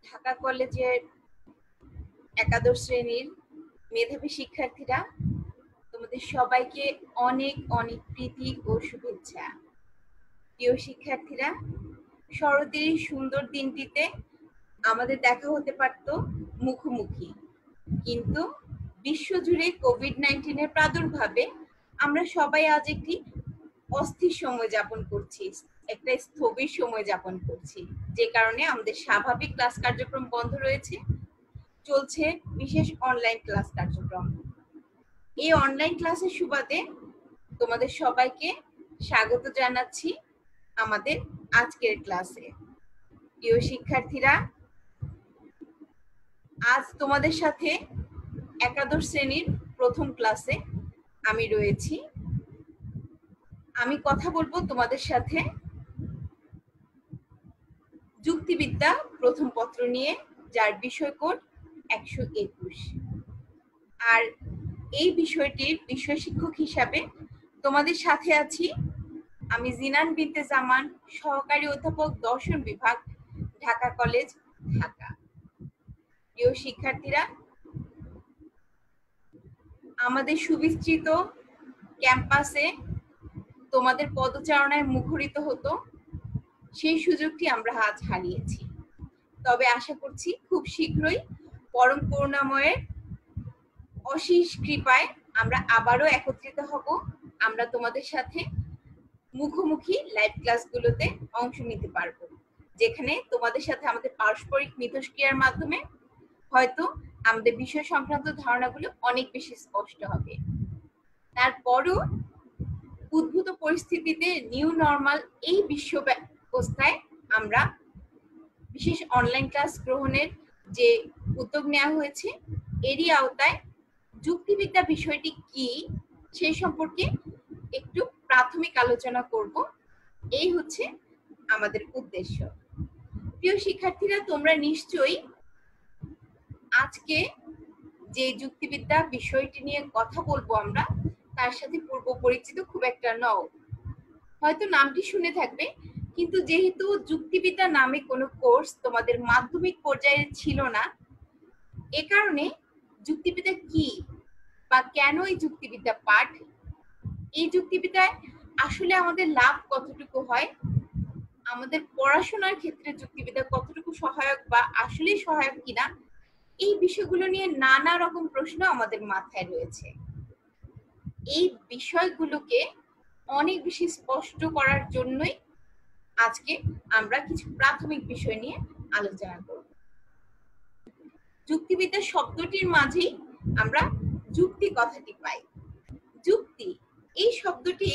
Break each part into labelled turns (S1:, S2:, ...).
S1: ঢাকা কলেজের একাদশ শ্রেণীর মেধাবী শিক্ষার্থীরা, তোমাদের সবাইকে অনেক অনেক প্রীতি ও শুভেচ্ছা। প্রিয় শিক্ষার্থীরা, শরতের এই সুন্দর দিনটিতে আমাদের দেখা হতে পারত মুখোমুখি, কিন্তু বিশ্বজুড়ে কোভিড-19 প্রাদুর্ভাবে আমরা সবাই আজ একটি অস্থির সময় যাপন করছি, একটা স্থবির সময় যাপন করছি, যে কারণে আমাদের স্বাভাবিক ক্লাস কার্যক্রম বন্ধ রয়েছে, চলছে বিশেষ অনলাইন ক্লাস কার্যক্রম। এই অনলাইন ক্লাসের সুবাদে তোমাদের সবাইকে স্বাগত জানাচ্ছি আমাদের আজকের ক্লাসে। প্রিয় শিক্ষার্থীরা, আজ তোমাদের সাথে একাদশ শ্রেণীর প্রথম ক্লাসে আমি রয়েছি। আমি কথা বলবো তোমাদের সাথে যুক্তিবিদ্যা প্রথম পত্র নিয়ে, যার বিষয় কোড 121। আর এই বিষয়টির বিষয় শিক্ষক হিসাবে তোমাদের সাথে আছি আমি জিনান বিনতে জামান, সহকারী অধ্যাপক দর্শন বিভাগ, ঢাকা কলেজ, ঢাকা। প্রিয় শিক্ষার্থীরা, আমাদের সুবিস্তৃত ক্যাম্পাসে তোমাদের পদচারণায় মুখরিত হতো, সেই সুযোগটি আমরা আজ হারিয়েছি। তবে আশা করছি খুব শীঘ্রই পরম করুণাময়ের অশেষ কৃপায় আমরা আবারও একত্রিত হব। আমরা তোমাদের সাথে মুখোমুখি লাইভ ক্লাসগুলোতে অংশ নিতে পারবো, যেখানে তোমাদের সাথে আমাদের পারস্পরিক মিথস্ক্রিয়ার মাধ্যমে হয়তো আমাদের বিষয় সংক্রান্ত ধারণাগুলো অনেক বেশি স্পষ্ট হবে। তারপরও উদ্ভূত পরিস্থিতিতে নিউ নর্মাল এই বিশ্ব ব্যবস্থায় আমরা বিশেষ অনলাইন ক্লাস গ্রহণের যে উদ্যোগ নেওয়া হয়েছে, এরই আওতায় যুক্তিবিদ্যা বিষয়টি কি সেই সম্পর্কে একটু প্রাথমিক আলোচনা করব। এই হচ্ছে আমাদের উদ্দেশ্য। প্রিয় শিক্ষার্থীরা, তোমরা নিশ্চয়ই আজকে যে যুক্তিবিদ্যা বিষয়টি নিয়ে কথা বলবো আমরা, তার সাথে পূর্ব পরিচিত খুব একটা নও। হয়তো নামটি শুনে থাকবে, কিন্তু যেহেতু যুক্তিবিদ্যা নামে কোনো কোর্স তোমাদের মাধ্যমিক পর্যায়ে ছিল না, এ কারণে যুক্তিবিদ্যা কি বা কেন এই যুক্তিবিদ্যা পাঠ, এই যুক্তিবিদ্যায় আসলে আমাদের লাভ কতটুকু হয়, আমাদের পড়াশোনার ক্ষেত্রে যুক্তিবিদ্যা কতটুকু সহায়ক বা আসলেই সহায়ক কিনা, এই বিষয়গুলো নিয়ে নানা রকম প্রশ্ন আমাদের মাথায় রয়েছে। এই বিষয়গুলোকে অনেক বেশি স্পষ্ট করার জন্যই আজকে আমরা কিছু প্রাথমিক বিষয় নিয়ে আলোচনা করব। যুক্তিবিদ্যা শব্দটির মাঝেই আমরা যুক্তি কথাটি পাই। যুক্তি এই শব্দটি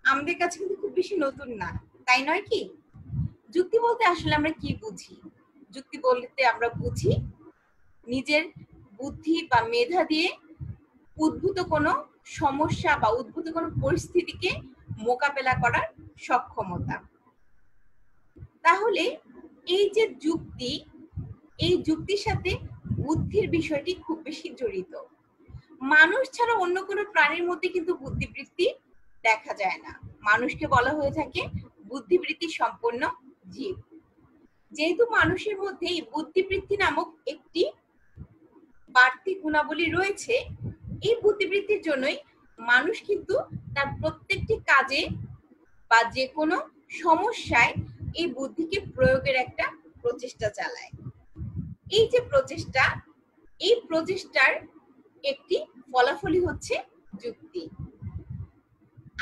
S1: আমাদের কাছে কিন্তু খুব বেশি নতুন না, তাই নয় কি? যুক্তি বলতে আসলে আমরা কি বুঝি? যুক্তি বলতে আমরা বুঝি নিজের বুদ্ধি বা মেধা দিয়ে উদ্ভূত কোনো সমস্যা বা উদ্ভূত কোনো পরিস্থিতিকে মোকাবেলা করার সক্ষমতা। তাহলে এই যে যুক্তি, এই যুক্তির সাথে বুদ্ধির বিষয়টি খুব বেশি জড়িত। মানুষ ছাড়া অন্য কোনো প্রাণীর মধ্যে কিন্তু বুদ্ধিবৃত্তি দেখা যায় না। মানুষকে বলা হয়ে থাকে বুদ্ধিবৃত্তি সম্পন্ন জীব। যেহেতু মানুষের মধ্যে এই বুদ্ধিবৃত্তি নামক একটি বাড়তি গুণাবলী রয়েছে, এই বুদ্ধিবৃত্তির জন্যই মানুষ কিন্তু তার প্রত্যেকটি কাজে বা যে কোনো সমস্যায় এই বুদ্ধিকে প্রয়োগের একটা প্রচেষ্টা চালায়। এই যে প্রচেষ্টা, এই প্রচেষ্টার একটি ফলাফলই হচ্ছে যুক্তি।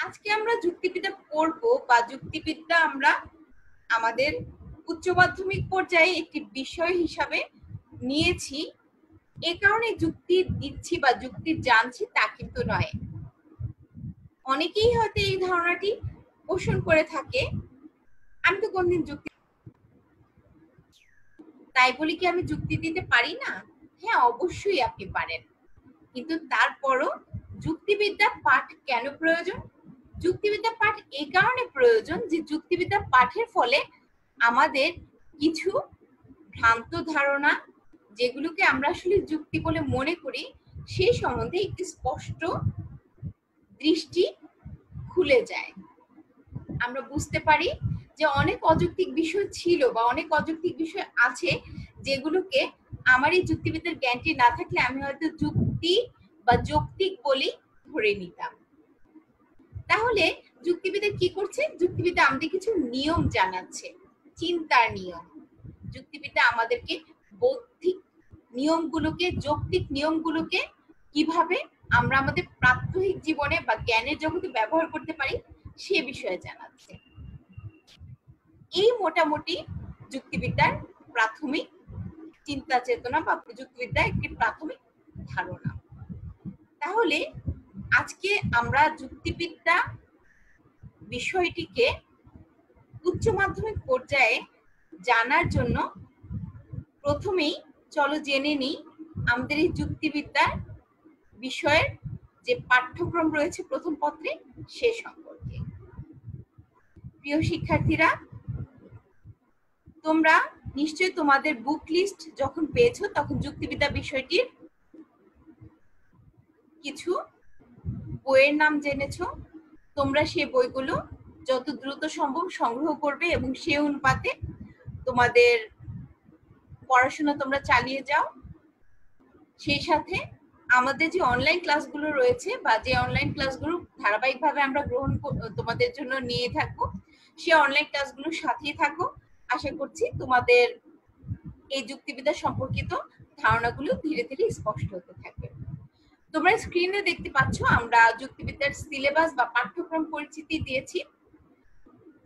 S1: আজকে আমরা যুক্তিবিদ্যা পড়ব বা যুক্তিবিদ্যা আমরা আমাদের উচ্চ মাধ্যমিক পর্যায়ে একটি বিষয় হিসাবে নিয়েছি, এ কারণে যুক্তি দিচ্ছি বা যুক্তি জানছি তা কিন্তু নয়। অনেকেই হয়তো এই ধারণাটি পোষণ করে থাকে, আমি তো কোনদিন যুক্তি, তাই বলি কি আমি যুক্তি দিতে পারি না? হ্যাঁ, অবশ্যই আপনি পারেন, কিন্তু তারপরও যুক্তিবিদ্যা পাঠ কেন প্রয়োজন? যুক্তিবিদ্যা পাঠ এই কারণে প্রয়োজন যে যুক্তিবিদ্যা পাঠের ফলে আমাদের কিছু ভ্রান্ত ধারণা, যেগুলোকে আমরা আসলে যুক্তি বলে মনে করি, সেই সম্বন্ধে একটি স্পষ্ট দৃষ্টি খুলে যায়। আমরা বুঝতে পারি যে অনেক অযৌক্তিক বিষয় ছিল বা অনেক অযৌক্তিক বিষয় আছে, যেগুলোকে আমার এই যুক্তিবিদ্যার জ্ঞানটি না থাকলে আমি হয়তো যুক্তি বা যৌক্তিক বলেই ধরে নিতাম। তাহলে যুক্তিবিদ্যা কি করছে? যুক্তিবিদ্যা আমাদের কিছু নিয়ম জানাচ্ছে, চিন্তার নিয়ম। যুক্তিবিদ্যা আমাদেরকে বৌদ্ধিক নিয়মগুলোকে, যৌক্তিক নিয়মগুলোকে কিভাবে আমরা আমাদের প্রাত্যহিক জীবনে বা জ্ঞানের জগতে ব্যবহার করতে পারি সে বিষয়ে জানাচ্ছে। এই মোটামুটি যুক্তিবিদ্যার প্রাথমিক চিন্তা চেতনা বা যুক্তিবিদ্যা একটি প্রাথমিক ধারণা। তাহলে আজকে আমরা যুক্তিবিদ্যা বিষয়টিকে উচ্চ মাধ্যমিক পর্যায়ে জানার জন্য প্রথমেই চলো জেনে নিই আমাদের এই যুক্তিবিদ্যার বিষয়ের যে পাঠ্যক্রম রয়েছে প্রথম পত্রে সে সম্পর্কে। প্রিয় শিক্ষার্থীরা, তোমরা নিশ্চয়ই তোমাদের বুক লিস্ট যখন পেয়েছো তখন যুক্তিবিদ্যা বিষয়টির কিছু বইয়ের নাম জেনেছো। তোমরা সেই বইগুলো যত দ্রুত সম্ভব সংগ্রহ করবে এবং সে অনুপাতে তোমাদের পড়াশোনা তোমরা চালিয়ে যাও। সেই সাথে আমাদের যে অনলাইন ক্লাসগুলো রয়েছে বা যে অনলাইন ক্লাসগুলো ধারাবাহিকভাবে আমরা তোমাদের জন্য নিয়ে থাকবো, সে অনলাইন ক্লাসগুলোর সাথেই থাকো। আশা করছি তোমাদের এই যুক্তিবিদ্যা সম্পর্কিত ধারণাগুলো ধীরে ধীরে স্পষ্ট হতে থাকবে। তোমরা স্ক্রিনে দেখতে পাচ্ছ আমরা যুক্তিবিদ্যার সিলেবাস বা পাঠ্যক্রম পরিচিতি দিয়েছি।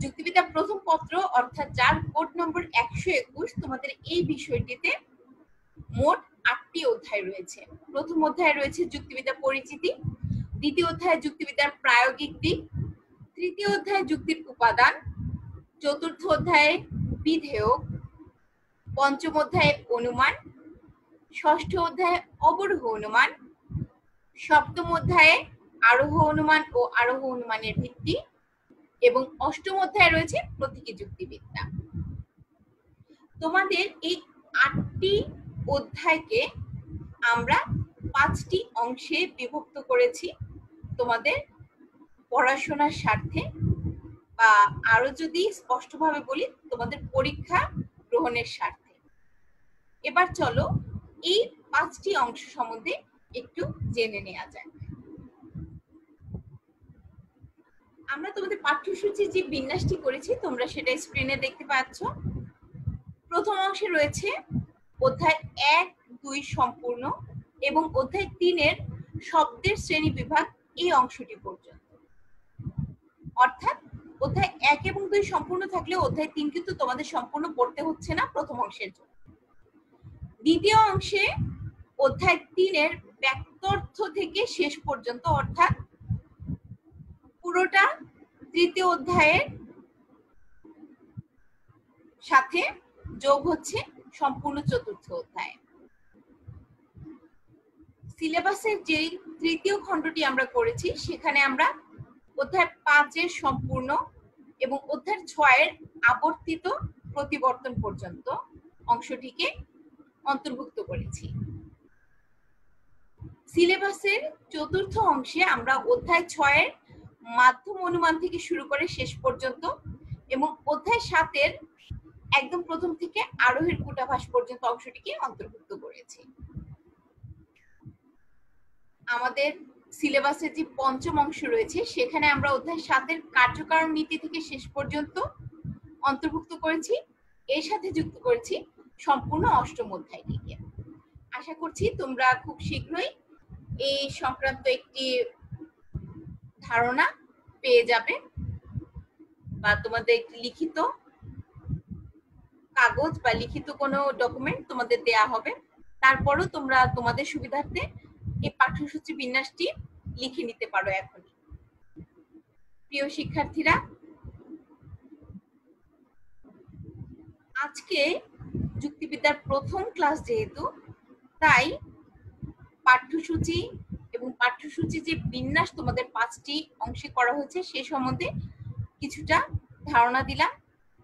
S1: যুক্তিবিদ্যা প্রথম পত্র অর্থাৎ যার কোড নম্বর 121, তোমাদের এই বিষয়টিতে মোট 8টি অধ্যায় রয়েছে। প্রথম অধ্যায়ে রয়েছে যুক্তিবিদ্যা পরিচিতি, দ্বিতীয় অধ্যায়ে যুক্তিবিদ্যার প্রায়োগিক দিক, তৃতীয় অধ্যায়ে যুক্তির উপাদান, চতুর্থ অধ্যায়ে বিধেয়ক, পঞ্চম অধ্যায়ে অনুমান, ষষ্ঠ অধ্যায়ে অবরোহ অনুমান, সপ্তম অধ্যায়ে আরোহ অনুমান ও আরোহ অনুমানের ভিত্তি এবং অষ্টম অধ্যায়ে রয়েছে প্রতীকী যুক্তিবিদ্যা। তোমাদের এই 8টি অধ্যায়কে আমরা 5টি অংশে বিভক্ত করেছি তোমাদের পড়াশোনার স্বার্থে, বা আরো যদি স্পষ্টভাবে বলি তোমাদের পরীক্ষা গ্রহণের স্বার্থে। এবার চলো এই 5টি অংশ সম্বন্ধে একটু জেনে নেওয়া যায়। আমরা তোমাদের পাঠ্যসূচি যে বিন্যাসটি করেছি তোমরা সেটা স্ক্রিনে দেখতে পাচ্ছ। প্রথম অংশে রয়েছে অধ্যায় 1, 2 সম্পূর্ণ এবং অধ্যায় 3-এর শব্দের শ্রেণী বিভাগ এই অংশটি পর্যন্ত। অর্থাৎ অধ্যায় 1 এবং 2 সম্পূর্ণ থাকলে অধ্যায় 3 কিন্তু তোমাদের সম্পূর্ণ পড়তে হচ্ছে না প্রথম অংশের জন্য। দ্বিতীয় অংশে অধ্যায় 3-এর ব্যক্তর্থ থেকে শেষ পর্যন্ত, অর্থাৎ পুরোটা তৃতীয় অধ্যায়ের সাথে যোগ হচ্ছে সম্পূর্ণ চতুর্থ অধ্যায়। সিলেবাসের যে তৃতীয় খণ্ডটি আমরা করেছি সেখানে আমরা অধ্যায় 5-এর সম্পূর্ণ এবং অধ্যায় 6-এর আবর্তিত প্রতিবর্তন পর্যন্ত অংশটিকে অন্তর্ভুক্ত করেছি। সিলেবাসের চতুর্থ অংশে আমরা অধ্যায় 6-এর মাধ্যম অনুমান থেকে শুরু করে শেষ পর্যন্ত এবং অধ্যায় 7-এর একদম প্রথম থেকে আরোহের কূটাভাস পর্যন্ত অংশটিকে অন্তর্ভুক্ত করেছি। আমাদের সিলেবাসের যে পঞ্চম অংশ রয়েছে সেখানে আমরা অধ্যায় 7-এর কার্যকারণ নীতি থেকে শেষ পর্যন্ত অন্তর্ভুক্ত করেছি। এর সাথে যুক্ত করেছি সম্পূর্ণ অষ্টম অধ্যায়টিকে। আশা করছি তোমরা খুব শীঘ্রই এই সংক্রান্ত একটি ধারণা পেয়ে যাবে বা তোমাদের একটি লিখিত কাগজ বা লিখিত কোনো ডকুমেন্ট তোমাদের দেয়া হবে। তারপরও তোমরা তোমাদের সুবিধার্থে এই পাঠ্যসূচি বিন্যাসটি লিখে নিতে পারো এখনই। প্রিয় শিক্ষার্থীরা, আজকে যুক্তিবিদ্যার প্রথম ক্লাস যেহেতু, তাই পাঠ্যসূচি এবং পাঠ্যসূচি যে বিন্যাস তোমাদের 5টি অংশে করা হয়েছে সে সম্বন্ধে কিছুটা ধারণা দিলাম।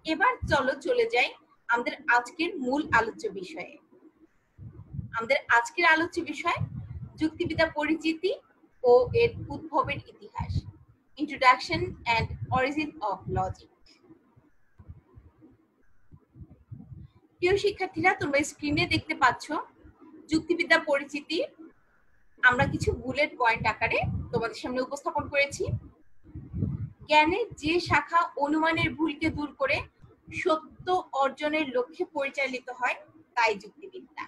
S1: এবার চলো চলে যাই আমাদের আজকের মূল আলোচ্য বিষয়ে। আমাদের আজকের আলোচ্য বিষয় যুক্তিবিদ্যা পরিচিতি ও এর উদ্ভবের ইতিহাস, introduction and origin of logic. প্রিয় শিক্ষার্থীরা, তোমরা স্ক্রিনে দেখতে পাচ্ছ যুক্তিবিদ্যা পরিচিতি আমরা কিছু বুলেট পয়েন্ট আকারে তোমাদের সামনে উপস্থাপন করেছি। জ্ঞানের যে শাখা অনুমানের ভুলকে দূর করে সত্য অর্জনের লক্ষ্যে পরিচালিত হয় তাই যুক্তিবিদ্যা।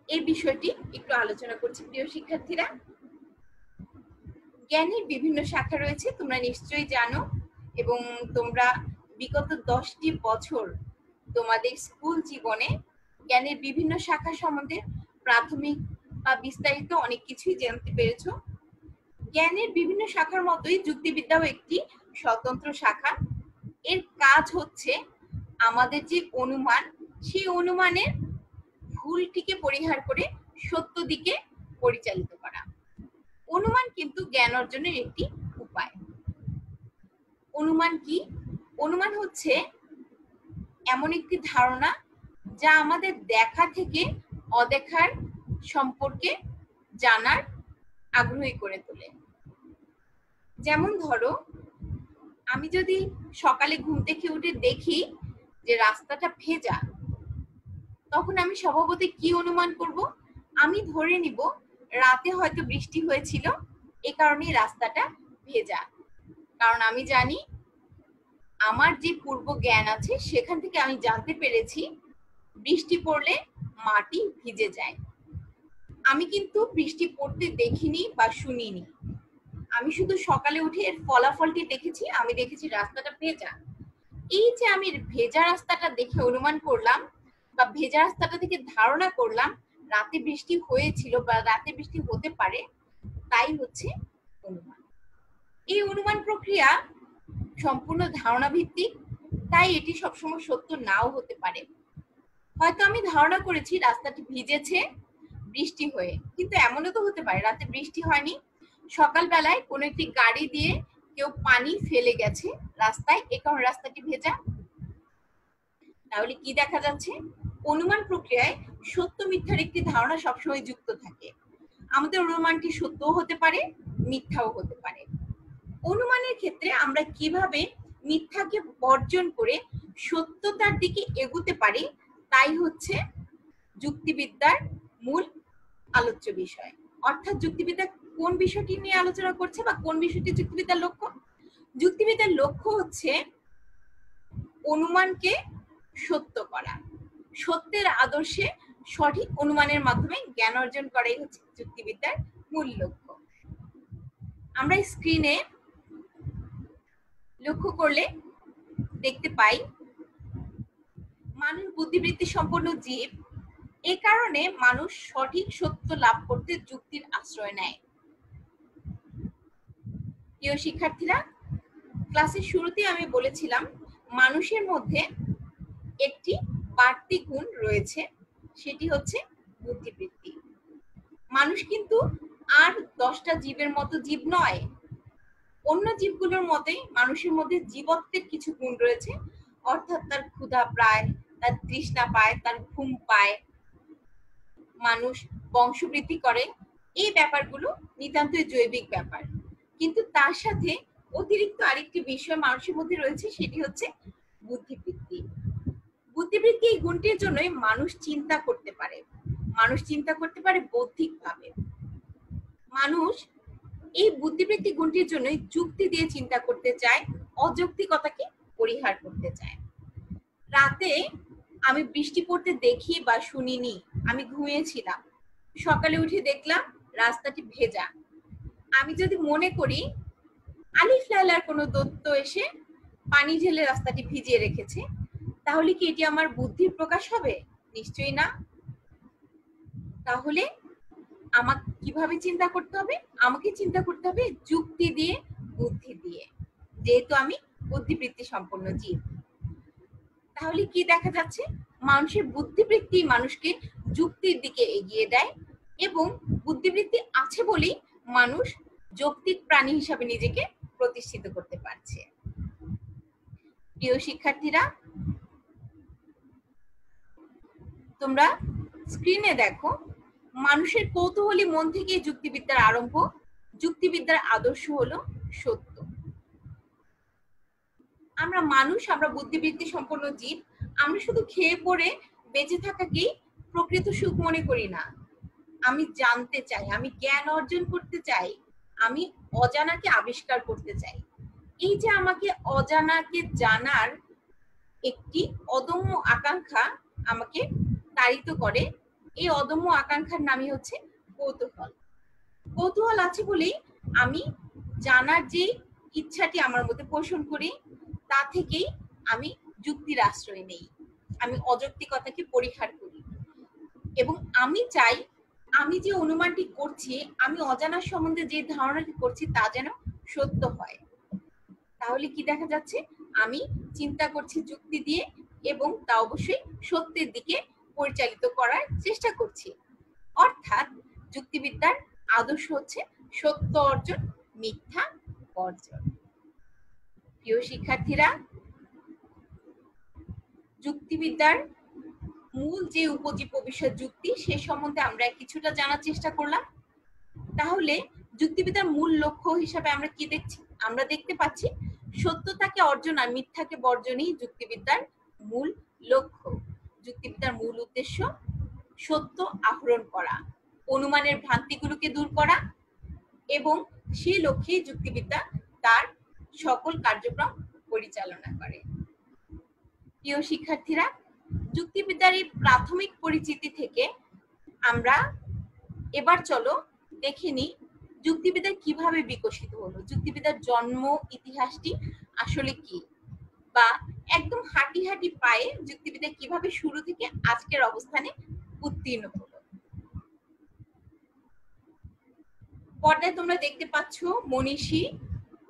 S1: এই বিষয়টি একটু আলোচনা করছি প্রিয় শিক্ষার্থীরা। জ্ঞানের বিভিন্ন শাখা রয়েছে, তোমরা নিশ্চয়ই জানো, এবং তোমরা বিগত 10টি বছর তোমাদের স্কুল জীবনে জ্ঞানের বিভিন্ন শাখা সম্বন্ধে প্রাথমিক বা বিস্তারিত অনেক কিছুই জানতে পেরেছো। জ্ঞানের বিভিন্ন শাখার মতোই যুক্তিবিদ্যাও একটি স্বতন্ত্র শাখা। এর কাজ হচ্ছে আমাদের যে অনুমান, সেই অনুমানের ভুলটিকে পরিহার করে সত্য দিকে পরিচালিত করা। অনুমান কিন্তু জ্ঞান অর্জনের একটি উপায়। অনুমান কি? অনুমান হচ্ছে এমন একটি ধারণা যা আমাদের দেখা থেকে অদেখার সম্পর্কে জানার আগ্রহী করে তোলে। যেমন ধরো, আমি যদি সকালে ঘুম থেকে উঠে দেখি যে রাস্তাটা ভেজা, তখন আমি স্বভাবতই কি অনুমান করব? আমি ধরে নিব রাতে হয়তো বৃষ্টি হয়েছিল, এ কারণে রাস্তাটা ভেজা। কারণ আমি জানি, আমার যে পূর্ব জ্ঞান আছে সেখান থেকে আমি জানতে পেরেছি বৃষ্টি পড়লে মাটি ভিজে যায়। আমি কিন্তু বৃষ্টি পড়তে দেখিনি বা শুনিনি, আমি শুধু সকালে উঠে এর ফলাফলটি দেখেছি, আমি দেখেছি রাস্তাটা ভেজা। এই যে আমি ভেজা রাস্তাটা দেখে অনুমান করলাম বা ভেজা রাস্তাটা থেকে ধারণা করলাম রাতে বৃষ্টি হয়েছিল বা রাতে বৃষ্টি হতে পারে, তাই হচ্ছে অনুমান। এই অনুমান প্রক্রিয়া সম্পূর্ণ ধারণা ভিত্তিক, তাই এটি সবসময় সত্য নাও হতে পারে। হয়তো আমি ধারণা করেছি রাস্তাটি ভিজেছে বৃষ্টি হয়ে, কিন্তু এমনও তো হতে পারে রাতে বৃষ্টি হয়নি, সকালবেলায় কোনো একটি গাড়ি দিয়ে কেউ পানি ফেলে গেছে রাস্তায়, এ কারণে রাস্তাটি ভেজা। তাহলে কি দেখা যাচ্ছে? অনুমান প্রক্রিয়ায় সত্য মিথ্যার একটি ধারণা সবসময় যুক্ত থাকে। আমাদের অনুমানটি সত্যও হতে পারে, মিথ্যাও হতে পারে। অনুমানের ক্ষেত্রে আমরা কিভাবে মিথ্যাকে বর্জন করে সত্যতার দিকে এগোতে পারি, তাই হচ্ছে যুক্তিবিদ্যার মূল আলোচ্য বিষয়। অর্থাৎ যুক্তিবিদ্যা কোন বিষয়টি নিয়ে আলোচনা করছে বা কোন বিষয়টি যুক্তিবিদ্যার লক্ষ্য? যুক্তিবিদ্যার লক্ষ্য হচ্ছে অনুমানকে সত্য করা, সত্যের আদর্শে সঠিক অনুমানের মাধ্যমে জ্ঞান অর্জন করাই হচ্ছে যুক্তিবিদ্যার মূল লক্ষ্য। আমরা স্ক্রিনে লক্ষ্য করলে দেখতে পাই মানুষ বুদ্ধিবৃত্তি সম্পন্ন জীব, এ কারণে মানুষ সঠিক সত্য লাভ করতে যুক্তির আশ্রয় নেয়। প্রিয় শিক্ষার্থীরা, ক্লাসের শুরুতেই আমি বলেছিলাম মানুষের মধ্যে একটি বাড়তি গুণ রয়েছে, সেটি হচ্ছে বুদ্ধিবৃত্তি। মানুষ কিন্তু আর 10টা জীবের মতো জীব নয়। অন্য জীবগুলোর মতোই মানুষের মধ্যে জীবত্বের কিছু গুণ রয়েছে, অর্থাৎ তার ক্ষুধা পায়, তার তৃষ্ণা পায়, তার ঘুম পায়, মানুষ বংশবৃদ্ধি করে। এই ব্যাপারগুলো নিতান্তই জৈবিক ব্যাপার, কিন্তু তার সাথে অতিরিক্ত আরেকটি বিষয় মানুষের মধ্যে রয়েছে, সেটি হচ্ছে বুদ্ধিবৃত্তি। বুদ্ধিবৃত্তি এই গুণটির জন্যই মানুষ চিন্তা করতে পারে, মানুষ চিন্তা করতে পারে বৌদ্ধিকভাবে। মানুষ এই বুদ্ধিবৃত্তি গুণটির জন্যই যুক্তি দিয়ে চিন্তা করতে চায়, অযৌক্তিকতাকে পরিহার করতে চায়। রাতে আমি বৃষ্টি পড়তে দেখি বা শুনিনি, আমি ঘুমিয়েছিলাম, সকালে উঠে দেখলাম রাস্তাটি ভেজা। আমি যদি মনে করি আলিফ লায়লার কোনো দৈত্য এসে পানি ঢেলে রাস্তাটি ভিজিয়ে রেখেছে, তাহলে কি এটি আমার বুদ্ধির প্রকাশ হবে? নিশ্চয়ই না। তাহলে আমাকে কিভাবে চিন্তা করতে হবে? আমাকে চিন্তা করতে হবে যুক্তি দিয়ে, বুদ্ধি দিয়ে, যেহেতু আমি বুদ্ধিবৃত্তি সম্পন্ন জীব। তাহলে কি দেখা যাচ্ছে? মানুষের বুদ্ধিবৃত্তি মানুষকে যুক্তির দিকে এগিয়ে দেয়, এবং বুদ্ধিবৃত্তি আছে বলেই মানুষ যৌক্তিক প্রাণী হিসাবে নিজেকে প্রতিষ্ঠিত করতে পারছে। প্রিয় শিক্ষার্থীরা, তোমরা স্ক্রিনে দেখো, মানুষের কৌতূহলী মন থেকে যুক্তিবিদ্যার আরম্ভ। যুক্তিবিদ্যার আদর্শ হলো সত্য। আমরা মানুষ, আমরা বুদ্ধিবৃত্তি সম্পন্ন জীব। আমরা শুধু খেয়ে পড়ে বেঁচে থাকাকেই প্রকৃত সুখ মনে করি না। আমি জানতে চাই, আমি জ্ঞান অর্জন করতে চাই, আমি অজানাকে আবিষ্কার করতে চাই। এই যে আমাকে অজানাকে জানার একটি অদম্য আকাঙ্ক্ষা আমাকে তাড়িত করে, এই অদম্য আকাঙ্ক্ষার নামই হচ্ছে কৌতূহল। কৌতূহল আছে বলেই আমি জানার যে ইচ্ছাটি আমার মধ্যে পোষণ করি, তা থেকেই আমি যুক্তির আশ্রয় নেই, আমি অযৌক্তিকতাকে পরিহার করি এবং আমি চাই আমি যে অনুমানটি করছি, আমি অজানার সম্বন্ধে যে ধারণাটি করছি তা যেন সত্য হয়। তাহলে কি দেখা যাচ্ছে, আমি চিন্তা করছি যুক্তি দিয়ে এবং তা অবশ্যই সত্যের দিকে পরিচালিত করার চেষ্টা করছি। অর্থাৎ যুক্তিবিদ্যার আদর্শ হচ্ছে সত্য অর্জন, মিথ্যা বর্জন। প্রিয় শিক্ষার্থীরা, যুক্তিবিদ্যার মূল যে উপজীব্য বিষয় যুক্তি, সে সম্বন্ধে আমরা কিছুটা জানার চেষ্টা করলাম। তাহলে যুক্তিবিদ্যার মূল লক্ষ্য হিসাবে আমরা কি দেখছি? আমরা দেখতে পাচ্ছি সত্যতাকে অর্জন আর মিথ্যাকে বর্জনই যুক্তিবিদ্যার মূল লক্ষ্য। যুক্তিবিদ্যার মূল উদ্দেশ্য সত্য আহরণ করা, অনুমানের ভ্রান্তিগুলোকে দূর করা এবং সেই লক্ষ্যে যুক্তিবিদ্যা তার সকল কার্যক্রম পরিচালনা করে। প্রিয় শিক্ষার্থীরা, যুক্তিবিদ্যার এই প্রাথমিক পরিচিতি থেকে আমরা এবার চলো দেখে নিই যুক্তিবিদ্যা কিভাবে বিকশিত হলো, যুক্তিবিদ্যার জন্ম ইতিহাসটি আসলে কি, বা একদম হাঁটি হাঁটি পায়ে যুক্তিবিদ্যা কিভাবে শুরু থেকে আজকের অবস্থানে উত্তীর্ণ হলো। পর্দায় তোমরা দেখতে পাচ্ছ মনীষী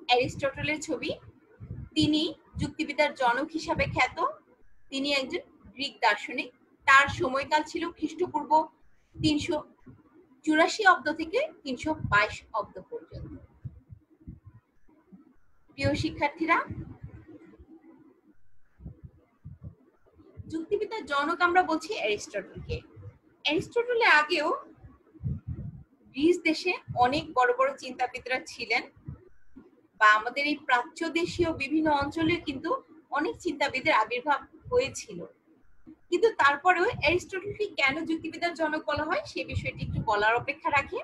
S1: অ্যারিস্টটলের ছবি। তিনি যুক্তিবিদ্যার জনক হিসাবে খ্যাত। তিনি একজন গ্রিক দার্শনিক। তার সময়কাল ছিল খ্রিস্টপূর্ব 384 অব্দ থেকে 322 অব্দ পর্যন্ত। প্রিয় শিক্ষার্থীরা, যুক্তিবিদ্যার জনক আমরা বলছি অ্যারিস্টটলকে। অ্যারিস্টটলের আগেও গ্রিস দেশে অনেক বড় বড় চিন্তাবিদরা ছিলেন, বা আমাদের এই প্রাচ্য দেশীয় বিভিন্ন অঞ্চলে কিন্তু অনেক চিন্তাবিদের আবির্ভাব হয়েছিল। কিন্তু তারপরেও অ্যারিস্টটলকে কেন যুক্তিবিদ্যার জনক বলা হয় সে বিষয়টি একটু বলার অপেক্ষা রাখে।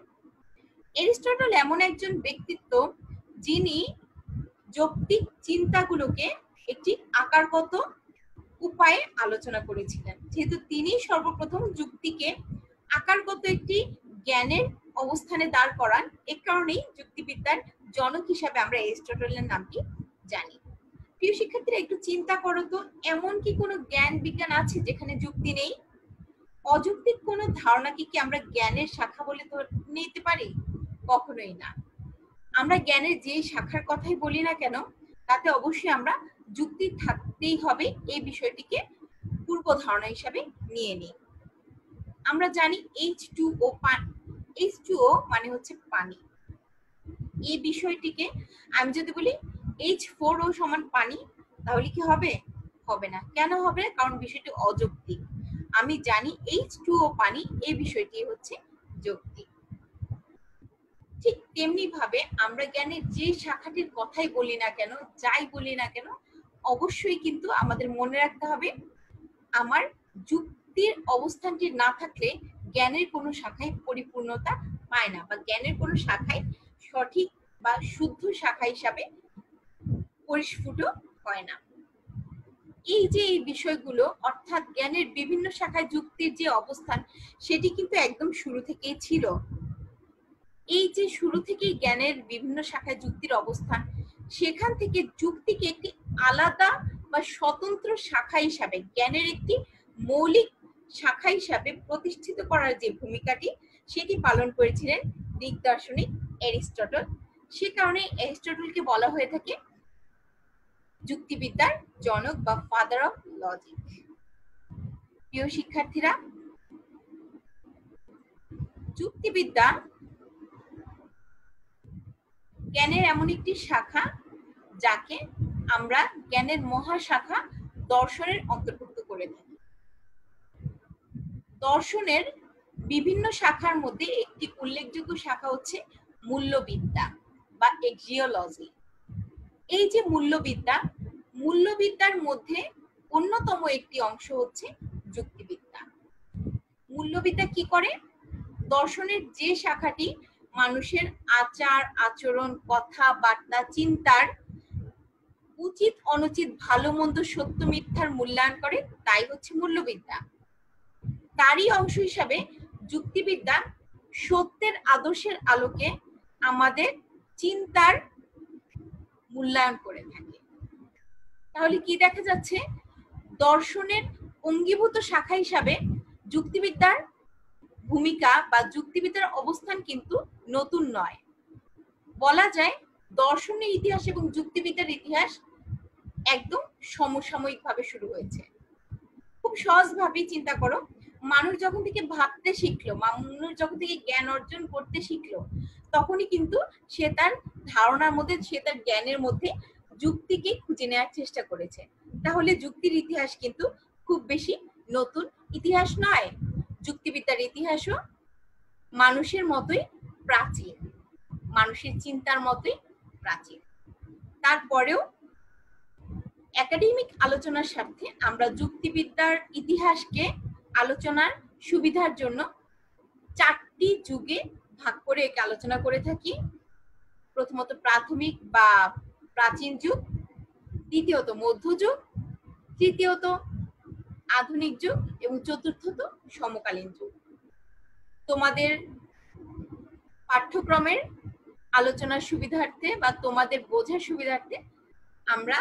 S1: অ্যারিস্টটল এমন একজন ব্যক্তিত্ব যিনি যৌক্তিক চিন্তাগুলোকে একটি আকারগত উপায়ে আলোচনা করেছিলেন। যেহেতু তিনি সর্বপ্রথম যুক্তিকে আকারগত একটি জ্ঞানের অবস্থানে দাঁড় করান, এ কারণেই যুক্তিবিদ্যার জনক হিসাবে আমরা অ্যারিস্টটলের নামটি জানি। প্রিয় শিক্ষার্থীরা, একটু চিন্তা করো তো, এমন কি কোনো জ্ঞান বিজ্ঞান আছে যেখানে যুক্তি নেই? অযৌক্তিক কোনো ধারণাকে কি আমরা জ্ঞানের শাখা বলে নিতে পারি? কখনোই না। আমরা জ্ঞানের যে শাখার কথাই বলি না কেন, তাতে অবশ্যই আমরা যুক্তি থাকতেই হবে, এই বিষয়টিকে পূর্ব ধারণা হিসাবে নিয়ে নিই। আমরা জানি H2O H2O মানে হচ্ছে পানি। এই বিষয়টিকে আমি যদি বলি H4O সমান পানি, তাহলে কি হবে? হবে না। কেন হবে? কারণ বিষয়টি অযৌক্তিক। আমি জানি H2O পানি, এই বিষয়টি হচ্ছে যৌক্তিক। ঠিক তেমনি ভাবে আমরা জ্ঞানের যে শাখাটির কথাই বলি না কেন, যাই বলি না কেন, অবশ্যই কিন্তু আমাদের মনে রাখতে হবে আমার যুক্তির অবস্থানটি না থাকলে জ্ঞানের কোনো শাখায় পরিপূর্ণতা পায় না, বা জ্ঞানের কোনো শাখায় সঠিক বা শুদ্ধ শাখা হিসাবে পরিস্ফুট হয় না। এই যে এই বিষয়গুলো, অর্থাৎ জ্ঞানের বিভিন্ন শাখায় যুক্তির যে অবস্থান, সেটি কিন্তু একদম শুরু থেকেই ছিল। এই যে শুরু থেকেই জ্ঞানের বিভিন্ন শাখায় যুক্তির অবস্থান, সেখান থেকে যুক্তিকে একটি আলাদা বা স্বতন্ত্র শাখা হিসাবে, জ্ঞানের একটি মৌলিক শাখা হিসাবে প্রতিষ্ঠিত করার যে ভূমিকাটি, সেটি পালন করেছিলেন গ্রিক দার্শনিক অ্যারিস্টটল। সে কারণে অ্যারিস্টটলকে বলা হয়ে থাকে যুক্তিবিদ্যার জনক বা ফাদার অফ লজিক। প্রিয় শিক্ষার্থীরা, যুক্তিবিদ্যা জ্ঞানের এমন একটি শাখা যাকে আমরা জ্ঞানের মহাশাখা দর্শনের অন্তর্ভুক্ত করে থাকি। দর্শনের বিভিন্ন শাখার মধ্যে একটি উল্লেখযোগ্য শাখা হচ্ছে মূল্যবিদ্যা বা এক্সিওলজি। এই যে মূল্যবিদ্যা, মূল্যবিদ্যার মধ্যে অন্যতম একটি অংশ হচ্ছে যুক্তিবিদ্যা। মূল্যবিদ্যা কি করে? দর্শনের যে শাখাটি মানুষের আচার আচরণ, কথাবার্তা, চিন্তার উচিত অনুচিত, ভালো মন্দ, সত্য মিথ্যার মূল্যায়ন করে, তাই হচ্ছে মূল্যবিদ্যা। তারই অংশ হিসাবে যুক্তিবিদ্যা সত্যের আদর্শের আলোকে আমাদের চিন্তার মূল্যায়ন করে থাকে। তাহলে কি দেখা যাচ্ছে? দর্শনের অঙ্গীভূত শাখা হিসাবে যুক্তিবিদ্যার ভূমিকা বা যুক্তিবিদ্যার অবস্থান কিন্তু নতুন নয়। বলা যায় দর্শনের ইতিহাস এবং যুক্তিবিদ্যার ইতিহাস একদম সমসাময়িকভাবে শুরু হয়েছে। খুব সহজভাবে চিন্তা করো, মানুষ যখন থেকে ভাবতে শিখলো, মানুষ যখন থেকে জ্ঞান অর্জন করতে শিখলো, তখনই কিন্তু সে তার ধারণার মধ্যে, সে তার জ্ঞানের মধ্যে যুক্তিকে খুঁজে নেওয়ার চেষ্টা করেছে। তাহলে যুক্তির ইতিহাস কিন্তু খুব বেশি নতুন ইতিহাস নয়। যুক্তিবিদ্যার ইতিহাসও মানুষের মতোই প্রাচীন, মানুষের চিন্তার মতোই প্রাচীন। তারপরেও একাডেমিক আলোচনার স্বার্থে আমরা যুক্তিবিদ্যার ইতিহাসকে আলোচনার সুবিধার জন্য 4টি যুগে ভাগ করে একে আলোচনা করে থাকি। প্রথমত প্রাথমিক বা প্রাচীন যুগ, দ্বিতীয়ত মধ্যযুগ, তৃতীয়ত আধুনিক যুগ এবং চতুর্থত সমকালীন যুগ। তোমাদের পাঠ্যক্রমের আলোচনার সুবিধার্থে বা তোমাদের বোঝার সুবিধার্থে আমরা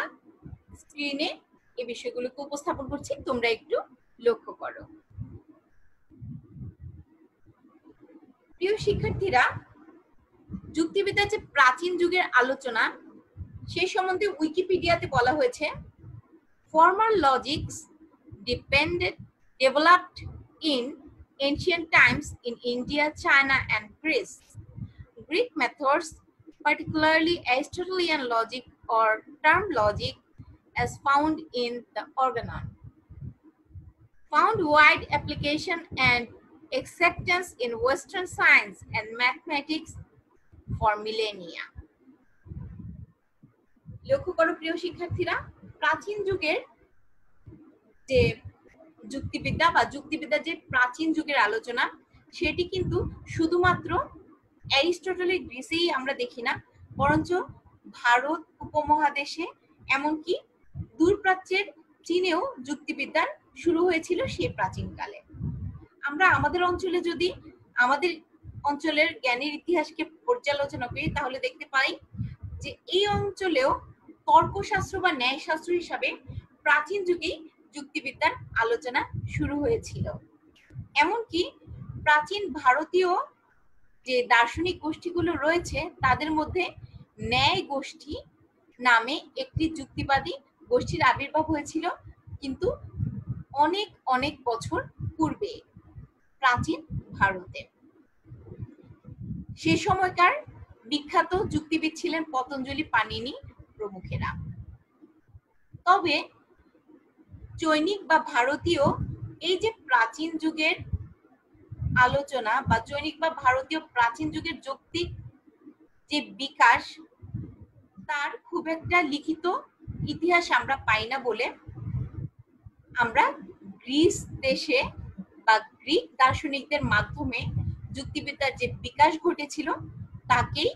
S1: স্ক্রিনে এই বিষয়গুলোকে উপস্থাপন করছি, তোমরা একটু লক্ষ্য করো। প্রিয় শিক্ষার্থীরা, যুক্তিবিদ্যার যে প্রাচীন যুগের আলোচনা, সেই সম্বন্ধে উইকিপিডিয়াতে বলা হয়েছে, formal logics developed in ancient times in India, China and Greece. Greek methods, particularly Aristotelian logic or term logic, as found in the Organon, found wide application and acceptance in Western science and mathematics for millennia. লক্ষ্য করো প্রিয় শিক্ষার্থীরা, প্রাচীন যুগের যে যুক্তিবিদ্যা বা যুক্তিবিদ্যার যে প্রাচীন যুগের আলোচনা, সেটি কিন্তু শুধুমাত্র অ্যারিস্টটলের গ্রিসেই আমরা দেখি না, বরঞ্চ ভারত উপমহাদেশে, এমনকি দূরপ্রাচ্যের চীনেও যুক্তিবিদ্যার শুরু হয়েছিল সেই প্রাচীনকালে। আমরা আমাদের অঞ্চলে যদি আমাদের অঞ্চলের জ্ঞানের ইতিহাসকে পর্যালোচনা করি, তাহলে দেখতে পাই যে এই অঞ্চলেও তর্কশাস্ত্র বা ন্যায়শাস্ত্র হিসাবে প্রাচীন যুগেই যুক্তিবিদ্যার আলোচনা শুরু হয়েছিল। এমনকি প্রাচীন ভারতীয় যে দার্শনিক গোষ্ঠীগুলো রয়েছে, তাদের মধ্যে ন্যায় গোষ্ঠী নামে একটি যুক্তিবাদী গোষ্ঠীর আবির্ভাব হয়েছিল, কিন্তু অনেক অনেক বছর পূর্বে প্রাচীন ভারতে। সে সময়কার বিখ্যাত যুক্তিবিদ ছিলেন পতঞ্জলি, পাণিনি প্রমুখেরা। তবে চৈনিক বা ভারতীয় এই যে প্রাচীন যুগের আলোচনা বা চৈনিক বা ভারতীয় প্রাচীন যুগের যৌক্তিক যে বিকাশ, তার খুব একটা লিখিত ইতিহাস আমরা পাই না বলে আমরা গ্রিস দেশে বা গ্রিক দার্শনিকদের মাধ্যমে যুক্তিবিদ্যার যে বিকাশ ঘটেছিল তাকেই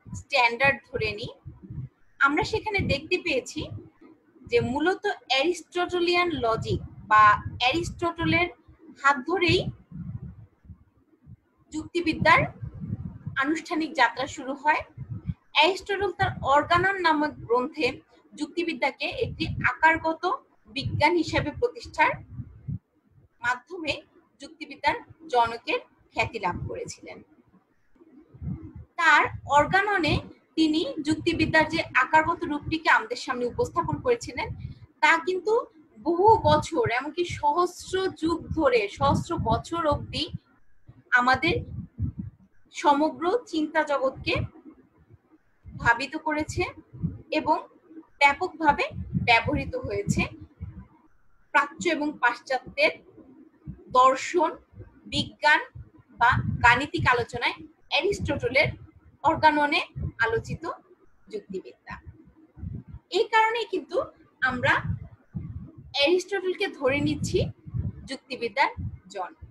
S1: স্ট্যান্ডার্ড ধরে নিই। আমরা সেখানে দেখতে পেয়েছি যে মূলত অ্যারিস্টটলিয়ান লজিক বা অ্যারিস্টটলের হাত ধরেই যুক্তিবিদ্যার আনুষ্ঠানিক যাত্রা শুরু হয়। অ্যারিস্টটল তার অর্গানন নামক গ্রন্থে যুক্তিবিদ্যাকে একটি আকারগত বিজ্ঞান হিসেবে প্রতিষ্ঠার মাধ্যমে যুক্তিবিদ্যার জনকের খ্যাতি লাভ করেছিলেন। তার অর্গাননে তিনি যুক্তিবিদ্যার যে আকারগত রূপটিকে আমাদের সামনে উপস্থাপন করেছিলেন, তা কিন্তু বহু বছর, এমনকি সহস্র যুগ ধরে, সহস্র বছর অবধি আমাদের সমগ্র চিন্তা জগৎকে ভাবিত করেছে এবং ব্যাপকভাবে ব্যবহৃত হয়েছে প্রাচ্য এবং পাশ্চাত্যের দর্শন, বিজ্ঞান বা গাণিতিক আলোচনায় অ্যারিস্টটলের অর্গাননে আলোচিত যুক্তিবিদ্যা। এই কারণে কিন্তু আমরা অ্যারিস্টটলকে ধরে নিচ্ছি যুক্তিবিদ্যার জনক।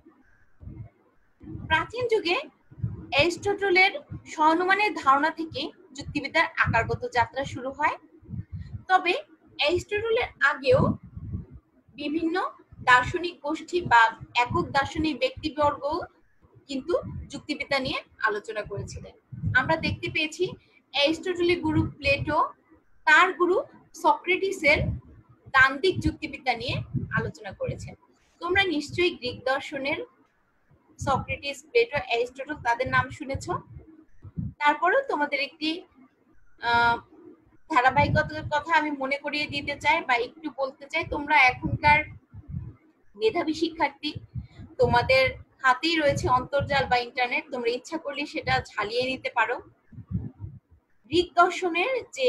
S1: প্রাচীন যুগে অ্যারিস্টটলের সহানুমানের ধারণা থেকে যুক্তিবিদ্যার আকারগত যাত্রা শুরু হয়। তবে অ্যারিস্টটলের আগেও বিভিন্ন দার্শনিক গোষ্ঠী বা একক দার্শনিক ব্যক্তিবর্গ কিন্তু যুক্তিবিদ্যা নিয়ে আলোচনা করেছিলেন। আমরা দেখতে পেয়েছি অ্যারিস্টটলের গুরু প্লেটো তার গুরু সক্রেটিসের দ্বান্দ্বিক যুক্তিবিদ্যা নিয়ে আলোচনা করেছেন। তোমরা নিশ্চয়ই গ্রিক দর্শনের সক্রেটিস, প্লেটো, অ্যারিস্টটল তাদের নাম শুনেছ। তারপরেও তোমাদের একটি ধারাবাহিকতার কথা আমি মনে করিয়ে দিতে চাই বা একটু বলতে চাই। তোমরা এখনকার মেধাবী শিক্ষার্থী, তোমাদের হাতেই রয়েছে অন্তর্জাল বা ইন্টারনেট, তোমরা ইচ্ছা করলে সেটা ঝালিয়ে নিতে পারো। গ্রিক দর্শনের যে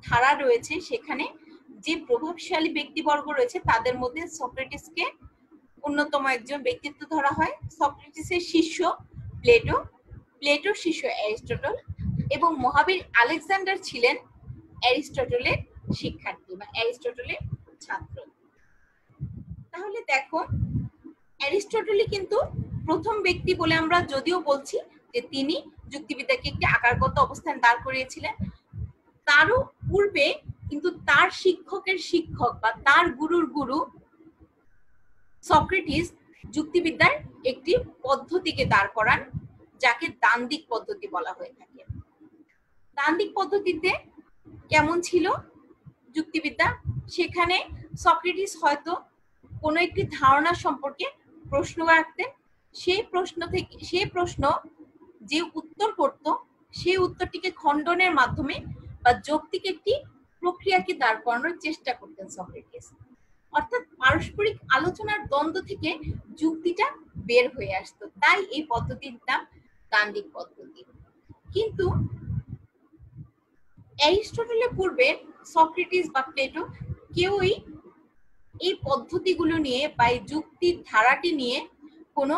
S1: ধারা রয়েছে সেখানে যে প্রভাবশালী ব্যক্তিবর্গ রয়েছে তাদের মধ্যে সক্রেটিসকে অন্যতম একজন ব্যক্তিত্ব ধরা হয়। সক্রেটিসের শিষ্য প্লেটো, প্লেটোর শিষ্য অ্যারিস্টটল এবং মহাবীর আলেকজান্ডার ছিলেন অ্যারিস্টটলের শিক্ষার্থী বা অ্যারিস্টটলের ছাত্র। তাহলে দেখো, অ্যারিস্টটলই কিন্তু প্রথম ব্যক্তি বলে আমরা যদিও বলছি যে তিনি যুক্তিবিদ্যাকে একটি আকারগত অবস্থান দাঁড় করিয়েছিলেন, তারও পূর্বে কিন্তু তার শিক্ষকের শিক্ষক বা তার গুরুর গুরু সক্রেটিস যুক্তিবিদ্যার একটি পদ্ধতিকে দাঁড় করান, যাকে দ্বান্দ্বিক পদ্ধতি বলা হয়ে থাকে। দ্বান্দ্বিক পদ্ধতিতে কেমন ছিল যুক্তিবিদ্যা? সেখানে সক্রেটিস হয়তো কোনো একটি ধারণা সম্পর্কে প্রশ্ন রাখতেন, সেই প্রশ্ন যে উত্তর করত সেই উত্তরটিকে খণ্ডনের মাধ্যমে বা যৌক্তিক একটি প্রক্রিয়াকে দাঁড় করানোর চেষ্টা করতেন সক্রেটিস। অর্থাৎ পারস্পরিক আলোচনার দ্বন্দ্ব থেকে যুক্তিটা বের হয়ে আসতো, তাই এই পদ্ধতির নাম দ্বান্দ্বিক পদ্ধতি। কিন্তু অ্যারিস্টটলের পূর্বে সক্রেটিস বা প্লেটো কেউই এই পদ্ধতিগুলো নিয়ে বা এই যুক্তির ধারাটি নিয়ে কোনো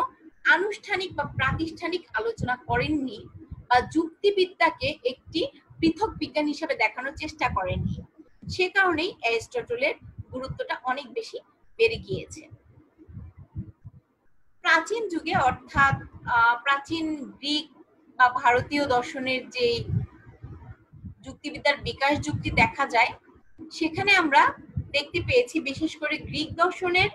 S1: আনুষ্ঠানিক বা প্রাতিষ্ঠানিক আলোচনা করেননি বা যুক্তিবিদ্যাকে একটি পৃথক বিজ্ঞান হিসেবে দেখানোর চেষ্টা করেননি। সে কারণেই অ্যারিস্টটলের গুরুত্বটা অনেক বেশি বেড়ে গিয়েছে। প্রাচীন যুগে অর্থাৎ প্রাচীন গ্রিক বা ভারতীয় দর্শনের যে যুক্তিবিদ্যার বিকাশ যুক্তি দেখা যায়, সেখানে আমরা দেখতে পেয়েছি বিশেষ করে গ্রিক দর্শনের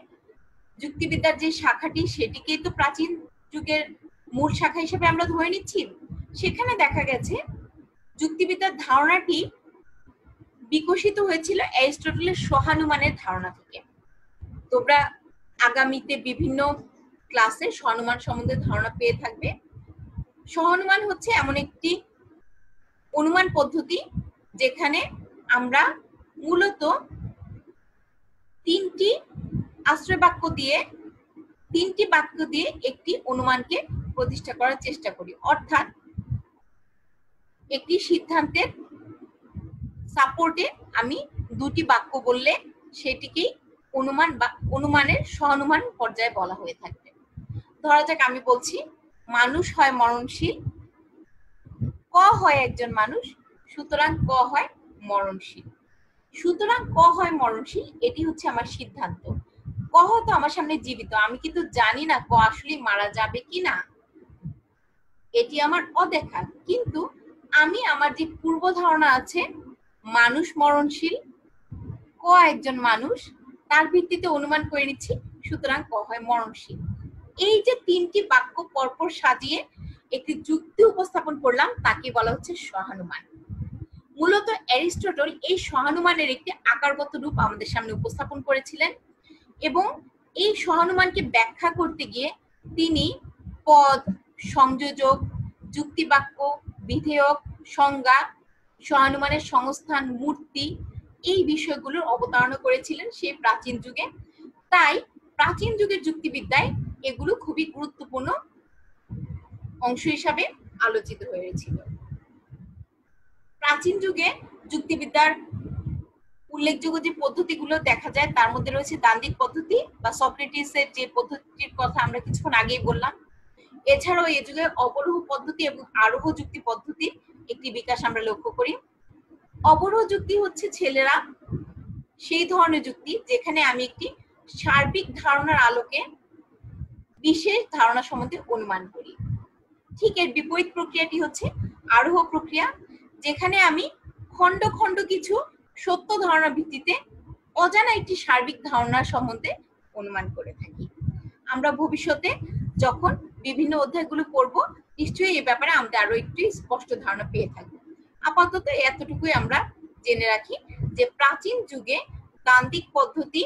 S1: যুক্তিবিদ্যার যে শাখাটি সেটিকেই তো প্রাচীন যুগের মূল শাখা হিসেবে আমরা ধরে নিচ্ছি। সেখানে দেখা গেছে যুক্তিবিদ্যার ধারণাটি বিকশিত হয়েছিল অ্যারিস্টটলের সহানুমানের ধারণা থেকে। তোমরা আগামীতে বিভিন্ন ক্লাসে সহানুমান সম্বন্ধে ধারণা পেয়ে থাকবে। সহানুমান হচ্ছে এমন একটি অনুমান পদ্ধতি যেখানে আমরা মূলত তিনটি বাক্য দিয়ে একটি অনুমানকে প্রতিষ্ঠা করার চেষ্টা করি। অর্থাৎ একটি সিদ্ধান্তের সাপোর্টে আমি দুটি বাক্য বললে সেটিকেই অনুমান বা অনুমানের সহানুমান পর্যায়ে বলা হয়ে থাকবে। ধরা যাক আমি বলছি মানুষ হয় মরণশীল, ক হয় একজন মানুষ, সুতরাং ক হয় মরণশীল। সুতরাং ক হয় মরণশীল, এটি হচ্ছে আমার সিদ্ধান্ত। ক হয়তো আমার সামনে জীবিত, আমি কিন্তু জানি না ক আসলে মারা যাবে কিনা, এটি আমার অদেখা। কিন্তু আমি আমার যে পূর্ব ধারণা আছে মানুষ মরণশীল, ক একজন মানুষ, তার ভিত্তিতে অনুমান করে নিচ্ছি, সুতরাং ক হয় মরণশীল। এই যে তিনটি বাক্য পরপর সাজিয়ে একটি যুক্তি উপস্থাপন করলাম তাকে বলা হচ্ছে সহানুমান। মূলত অ্যারিস্টটল এই সহানুমানের একটি আকারগত রূপ আমাদের সামনে উপস্থাপন করেছিলেন এবং এই সহানুমানকে ব্যাখ্যা করতে গিয়ে তিনি পদ, সংযোজক, যুক্তিবাক্য, বিধেয়ক, সংজ্ঞা, সহানুমানের সংস্থান, মূর্তি, এই বিষয়গুলোর অবতারণা করেছিলেন সেই প্রাচীন যুগে। তাই প্রাচীন যুগের যুক্তিবিদ্যায় এগুলো খুবই গুরুত্বপূর্ণ অংশ হিসাবে আলোচিত হয়েছিল। প্রাচীন যুগে যুক্তিবিদ্যার উল্লেখযোগ্য যে পদ্ধতিগুলো দেখা যায় তার মধ্যে রয়েছে দ্বান্দ্বিক পদ্ধতি বা সক্রেটিসের যে পদ্ধতির কথা আমরা কিছুক্ষণ আগেই বললাম। এছাড়াও এই যুগে অবরোহ পদ্ধতি এবং আরোহ যুক্তি পদ্ধতির একটি বিকাশ আমরা লক্ষ্য করি। অবরোহ যুক্তি হচ্ছে ছেলেরা সেই ধরনের যুক্তি যেখানে আমি একটি সার্বিক ধারণার আলোকে বিশেষ ধারণা সম্বন্ধে অনুমান করি। ঠিক এর বিপরীত প্রক্রিয়াটি হচ্ছে আরোহ প্রক্রিয়া, যেখানে আমি খণ্ড খণ্ড কিছু সত্য ধারণার ভিত্তিতে অজানা একটি সার্বিক ধারণা সম্বন্ধে অনুমান করে থাকি। আমরা ভবিষ্যতে যখন বিভিন্ন অধ্যায়গুলো পড়ব, নিশ্চয়ই এই ব্যাপারে আমরা আরো একটু স্পষ্ট ধারণা পেয়ে থাকবো। আপাতত এতটুকুই আমরা জেনে রাখি যে প্রাচীন যুগে তান্ত্রিক পদ্ধতি,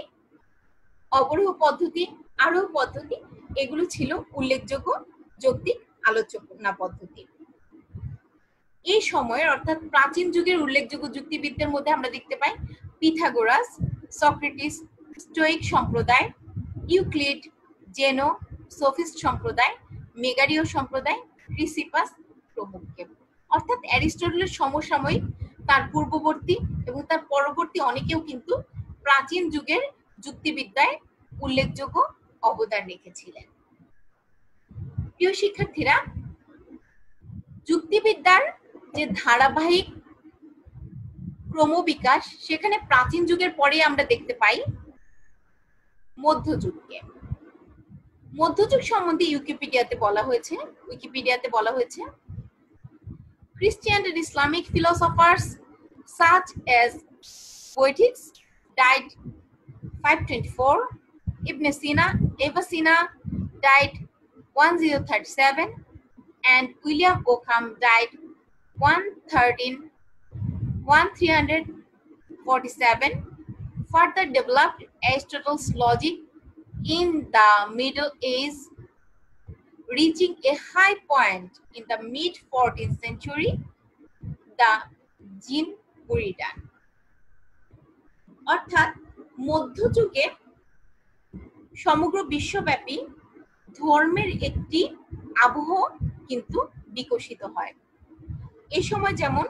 S1: অবরোহ পদ্ধতি, আরোহ পদ্ধতি এগুলো ছিল উল্লেখযোগ্য যৌক্তিক আলোচনা পদ্ধতি। এই সময়ের অর্থাৎ প্রাচীন যুগের উল্লেখযোগ্য যুক্তিবিদদের মধ্যে আমরা দেখতে পাই পিথাগোরাস, সক্রেটিস, স্টোইক সম্প্রদায়, ইউক্লিড, জেনো, সোফিস্ট সম্প্রদায়, মেগারীয় সম্প্রদায়, ক্রিসিপাস প্রমুখকে। অর্থাৎ অ্যারিস্টটলের সমসাময়িক, তার পূর্ববর্তী এবং তার পরবর্তী অনেকেও কিন্তু প্রাচীন যুগের যুক্তিবিদ্যায় উল্লেখযোগ্য অবদান রেখেছিলেন। প্রিয় শিক্ষার্থীরা, যুক্তিবিদ্যার যে ধারাবাহিক ক্রমবিকাশ, সেখানে প্রাচীন যুগের পরে আমরা দেখতে পাই মধ্যযুগকে। মধ্যযুগ সম্বন্ধে উইকিপিডিয়াতে বলা হয়েছে Christian and Islamic philosophers such as Boethius died 524, Ibn Sina, Avicenna died 1037, and William Ockham died 1347, further developed Aristotle's logic in the Middle Ages, reaching a high point in the mid-14th century, the Jin Buridan. অর্থাৎ মধ্যযুগে সমগ্র বিশ্বব্যাপী ধর্মের একটি আবহ কিন্তু বিকশিত হয়। এই সময় যেমন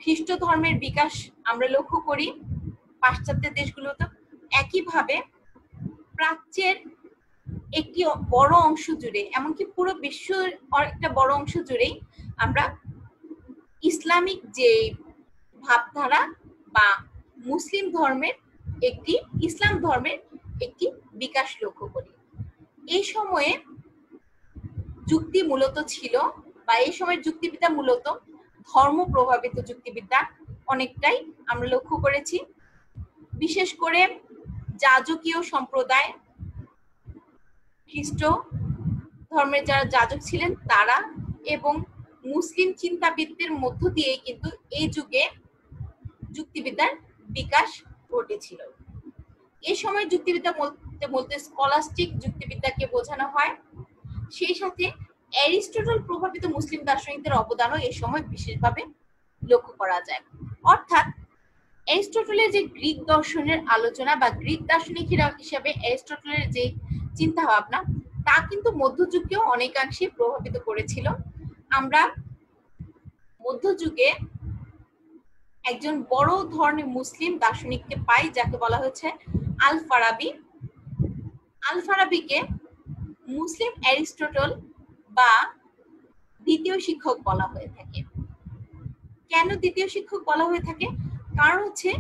S1: খ্রিস্ট ধর্মের বিকাশ আমরা লক্ষ্য করি পাশ্চাত্য দেশগুলোতে, একইভাবে প্রাচ্যের একটি বড় অংশ জুড়ে, এমনকি পুরো বিশ্বের একটা বড় অংশ জুড়েই আমরা ইসলামিক যে ভাবধারা বা ইসলাম ধর্মের একটি বিকাশ লক্ষ্য করি। এই সময়ে যুক্তি মূলত ছিল, বা এই সময়ের যুক্তিবিদ্যা মূলত ধর্ম প্রভাবিত যুক্তিবিদ্যা অনেকটাই আমরা লক্ষ্য করেছি। বিশেষ করে যাজকীয় সম্প্রদায়, খ্রিস্ট ধর্মের যারা যাজক ছিলেন তারা, এবং মুসলিম চিন্তাবিদদের মধ্য দিয়ে কিন্তু এই যুগে যুক্তিবিদ্যার বিকাশ ঘটেছিল। এই সময় যুক্তিবিদ্যা বলতে স্কলাস্টিক যুক্তিবিদ্যাকে বোঝানো হয়। সেই সাথে অ্যারিস্টটল প্রভাবিত মুসলিম দার্শনিকদের অবদানও এই সময় বিশেষভাবে লক্ষ্য করা যায়। অর্থাৎ অ্যারিস্টটলের যে গ্রিক দর্শনের আলোচনা বা গ্রিক দার্শনিক হিসেবে অ্যারিস্টটলের যে চিন্তা ভাবনা, তা কিন্তু মধ্যযুগকেও অনেকাংশে প্রভাবিত করেছিল। আমরা মধ্যযুগে একজন বড় ধরনের মুসলিম দার্শনিককে পাই, যাকে বলা হয়েছে আল ফারাবি। আল ফারাবিকে মুসলিম অ্যারিস্টটল বা দ্বিতীয় শিক্ষক বলা হয়ে থাকে। কেন দ্বিতীয় শিক্ষক বলা হয়ে থাকে? কারণ হচ্ছে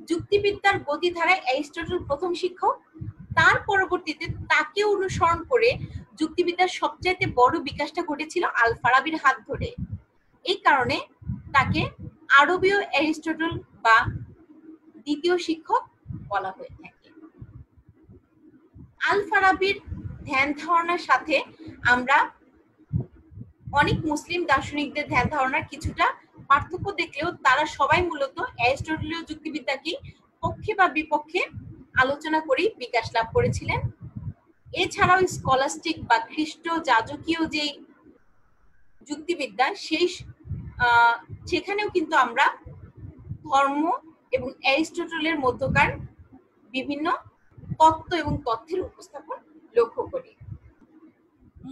S1: যুক্তিবিদ্যার গতিধারায় অ্যারিস্টটল প্রথম শিক্ষক, তার পরবর্তীতে তাকে অনুসরণ করে যুক্তিবিদ্যার সবচাইতে বড় বিকাশটা ঘটেছিল আল ফারাবির হাত ধরে। এই কারণে তাকে আরবীয় অ্যারিস্টটল বা দ্বিতীয় শিক্ষক বলা হয়ে থাকে। আল ফারাবির ধ্যান ধারণার সাথে আমরা অনেক মুসলিম দার্শনিকদের ধ্যান ধারণার কিছুটা পার্থক্য দেখলেও তারা সবাই মূলত অ্যারিস্টটলীয় যুক্তিবিদ্যাকে পক্ষে বা বিপক্ষে আলোচনা করেই বিকাশ লাভ করেছিলেন। এছাড়াও স্কলাস্টিক বা খ্রিস্ট যাজকীয় যে যুক্তিবিদ্যা, সেখানেও কিন্তু আমরা ধর্ম এবং অ্যারিস্টটলের মধ্যকার বিভিন্ন তত্ত্ব এবং তথ্যের উপস্থাপন লক্ষ্য করি।